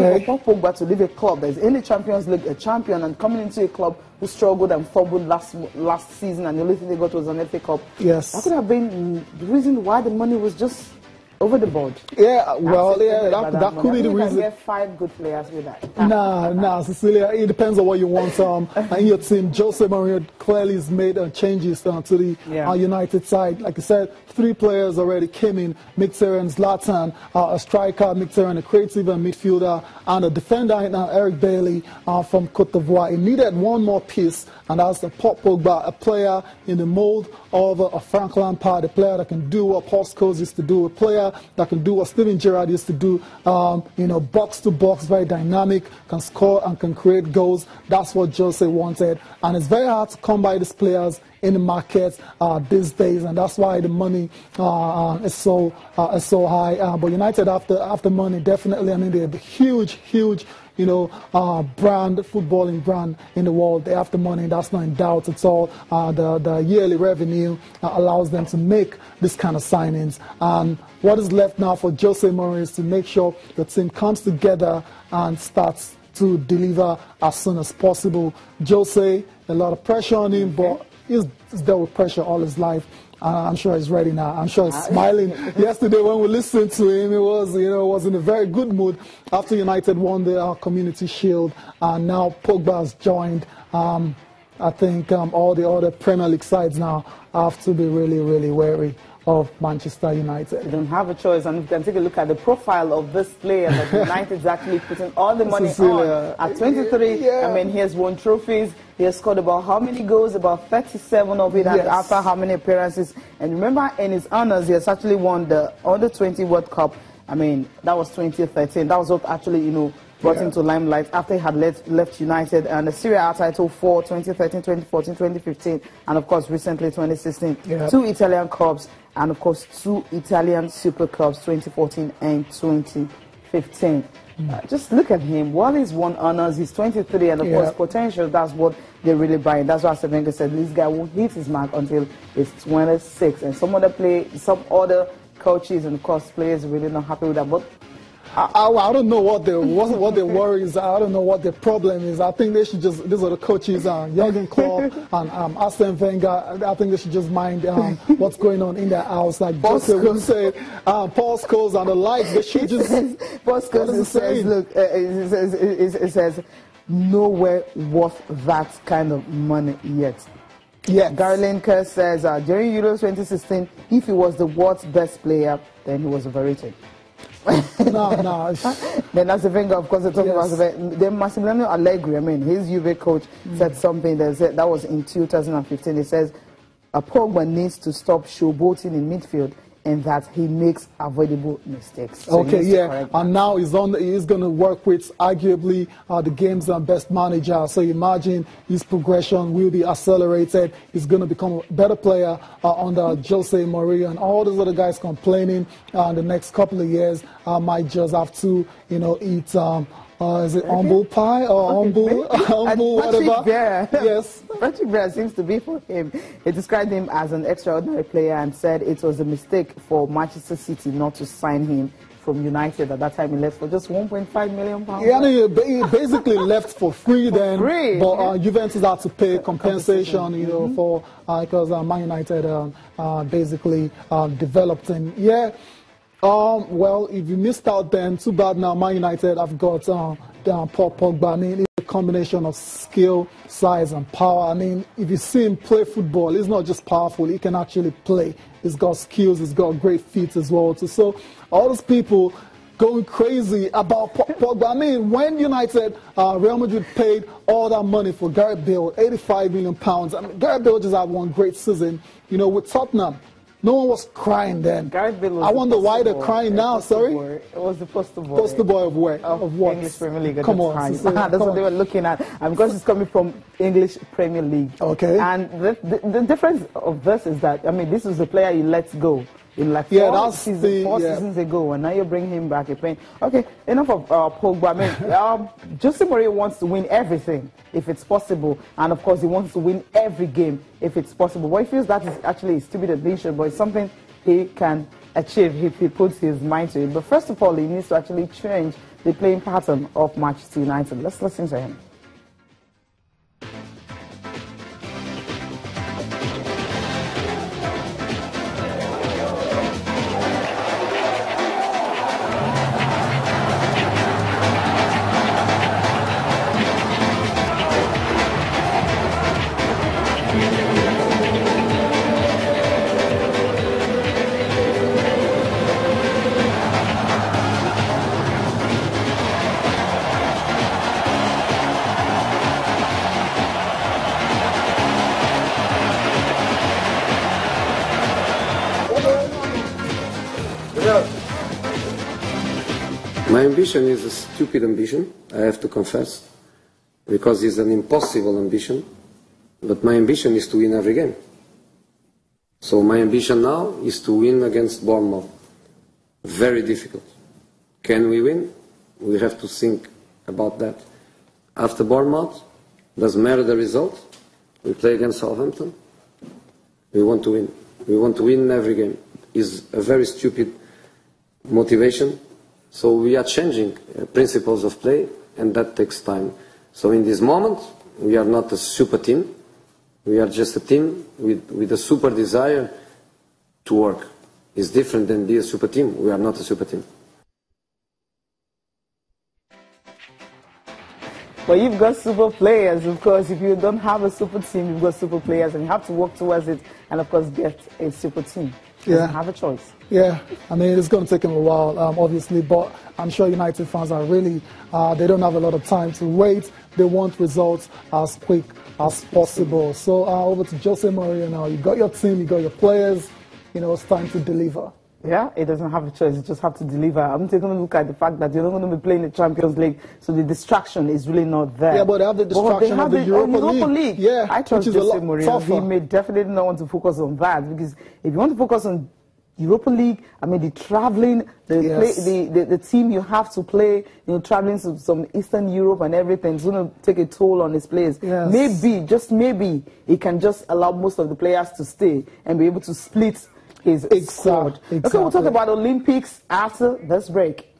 Okay. For Paul Pogba to leave a club that is in the Champions League, a champion, and coming into a club who struggled and fumbled last season, and the only thing they got was an FA Cup. Yes. That could have been the reason why the money was just over the board. Yeah, well, yeah, that could be the reason. You can get 5 good players with that. Nah, Cecilia, it depends on what you want in your team. Jose Mourinho clearly has made changes to the United side. Like I said, 3 players already came in: Mkhitaryan, Zlatan, a striker, Mkhitaryan, a creative midfielder, and a defender, Eric Bailly from Cote d'Ivoire. He needed one more piece, and that's Paul Pogba, a player in the mold of a Frank Lampard, a player that can do what Paul Scholes used to do, a player that can do what Steven Gerrard used to do, box to box, very dynamic, can score and can create goals. That's what Jose wanted, and it's very hard to come by these players in the market these days, and that's why the money is so high. But United, after money, definitely. I mean, they're the huge, footballing brand in the world. They have the money, that's not in doubt at all. The yearly revenue allows them to make this kind of signings. And what is left now for Jose Mourinho is to make sure the team comes together and starts to deliver as soon as possible. Jose, a lot of pressure on him, but he's dealt with pressure all his life. I'm sure he's ready now. I'm sure he's smiling. Yesterday when we listened to him, he was in a very good mood after United won the Community Shield. And now Pogba has joined. I think all the other Premier League sides now have to be really, really wary of Manchester United. You don't have a choice, and you can take a look at the profile of this player that United is actually putting all the money on. At 23, I mean, he has won trophies. He has scored about how many goals? About 37 of it after how many appearances? And remember, in his honors, he has actually won the Under-20 World Cup. I mean, that was 2013. That was what actually, brought him to limelight after he had left United, and the Serie A title for 2013, 2014, 2015, and of course recently 2016. 2 Italian Cups, and of course 2 Italian Super Cups, 2014 and 2015. Just look at him. While he's won honors, he's 23, and of course potential, that's what they're really buying. That's why Sevenga said this guy won't hit his mark until he's 26. And some other coaches and of course players are really not happy with that. But I don't know what their worries are. I don't know what their problem is. I think they should just, these are the coaches, Jurgen Klopp and Arsene Wenger. I think they should just mind what's going on in their house. Like Jose would say, Paul Scholes and the like. They should just. Paul Scholes says, look, it says, nowhere worth that kind of money yet. Yes. Gary Lineker says, during Euro 2016, if he was the world's best player, then he was overrated. No. Then as a finger, of course, they're talking about then Massimiliano Allegri. I mean, his Juve coach said something that was in 2015. He says, Pogba needs to stop showboating in midfield, and that he makes avoidable mistakes. So and now he's going to work with arguably the game's best manager. So imagine his progression will be accelerated. He's going to become a better player under Jose Mourinho, and all those other guys complaining the next couple of years might just have to, eat. Is it humble pie or humble whatever? Yes. Patrick Vieira seems to be for him. He described him as an extraordinary player and said it was a mistake for Manchester City not to sign him from United. At that time, he left for just £1.5 million. Yeah, he basically left for free then. But Juventus had to pay compensation, for because Man United basically developed him. Yeah. Well, if you missed out then, too bad now. Man United have got Paul Pogba. I mean, it's a combination of skill, size, and power. I mean, if you see him play football, he's not just powerful, he can actually play. He's got skills, he's got great feet as well. So all those people going crazy about Pogba. I mean, when United, Real Madrid paid all that money for Gareth Bale, £85 million. I mean, Gareth Bale just had one great season, with Tottenham. No one was crying then. I wonder why they're crying now. Sorry? It was the poster boy. Poster boy of where? Of what? English Premier League. Come on. That's what they were looking at. And because it's coming from English Premier League. Okay. And the difference of this is that, I mean, this was the player you let go. In like four seasons ago, and now you bring him back. You're playing. Okay, enough of Pogba. I mean, Jose Mourinho wants to win everything if it's possible, and of course he wants to win every game if it's possible. But he feels that is actually a stupid ambition, but it's something he can achieve if he puts his mind to it. But first of all, he needs to actually change the playing pattern of Manchester United. Let's listen to him. My ambition is a stupid ambition, I have to confess, because it's an impossible ambition, but my ambition is to win every game. So my ambition now is to win against Bournemouth. Very difficult. Can we win? We have to think about that. After Bournemouth, doesn't matter the result, we play against Southampton, we want to win. We want to win every game. It's a very stupid motivation. So we are changing principles of play, and that takes time. So in this moment, we are not a super team. We are just a team with a super desire to work. It's different than be a super team. We are not a super team. Well, you've got super players, of course. If you don't have a super team, you've got super players, and you have to work towards it and, of course, get a super team. You have a choice. Yeah, I mean, it's going to take them a while, obviously, but I'm sure United fans are really, they don't have a lot of time to wait. They want results as quick as possible. So over to Jose Mourinho now. You got your team, you got your players, you know, it's time to deliver. Yeah, it doesn't have a choice. You just have to deliver. I'm taking a look at the fact that you're not going to be playing the Champions League, so the distraction is really not there. Yeah, but they have the distraction of the Europa League. Yeah, I trust Jose Mourinho. He may definitely not want to focus on that, because if you want to focus on Europa League, I mean, the traveling, the team you have to play, you know, traveling to some Eastern Europe and everything, is going to take a toll on his players. Yes. Maybe, just maybe, he can just allow most of the players to stay and be able to split his squad. Exactly. Okay, we'll talk about Olympics after this break.